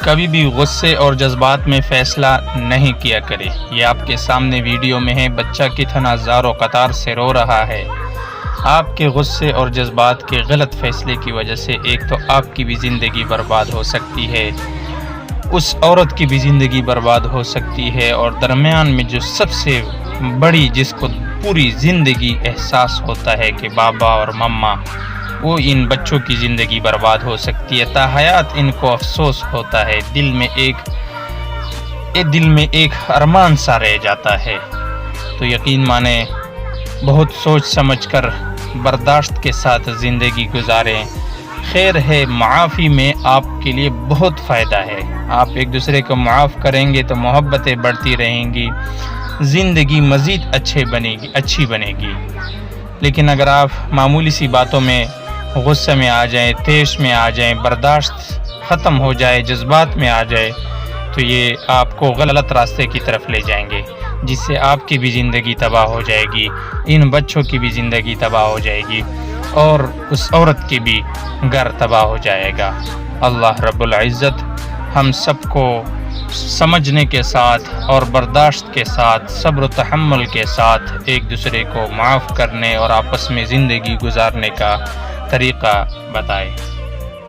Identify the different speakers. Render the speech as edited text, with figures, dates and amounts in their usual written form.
Speaker 1: کبھی بھی غصے اور جذبات میں فیصلہ نہیں کیا کرے۔ یہ آپ کے سامنے ویڈیو میں ہے، بچہ کتنا زار و قطار سے رو رہا ہے۔ آپ کے غصے اور جذبات کے غلط فیصلے کی وجہ سے ایک تو آپ کی بھی زندگی برباد ہو سکتی ہے، اس عورت کی بھی زندگی برباد ہو سکتی ہے، اور درمیان میں جو سب سے بڑی جس کو پوری زندگی احساس ہوتا ہے کہ بابا اور مما، وہ ان بچوں کی زندگی برباد ہو سکتی ہے۔ تاحیات ان کو افسوس ہوتا ہے، دل میں ایک ارمان سا رہ جاتا ہے۔ تو یقین مانیں، بہت سوچ سمجھ کر برداشت کے ساتھ زندگی گزاریں۔ خیر ہے، معافی میں آپ کے لیے بہت فائدہ ہے۔ آپ ایک دوسرے کو معاف کریں گے تو محبتیں بڑھتی رہیں گی، زندگی مزید اچھی بنے گی۔ لیکن اگر آپ معمولی سی باتوں میں غصے میں آ جائیں، تیش میں آ جائیں، برداشت ختم ہو جائے، جذبات میں آ جائے، تو یہ آپ کو غلط راستے کی طرف لے جائیں گے، جس سے آپ کی بھی زندگی تباہ ہو جائے گی، ان بچوں کی بھی زندگی تباہ ہو جائے گی، اور اس عورت کی بھی گھر تباہ ہو جائے گا۔ اللہ رب العزت ہم سب کو سمجھنے کے ساتھ اور برداشت کے ساتھ، صبر و تحمل کے ساتھ ایک دوسرے کو معاف کرنے اور آپس میں زندگی گزارنے کا طریقہ بتائے۔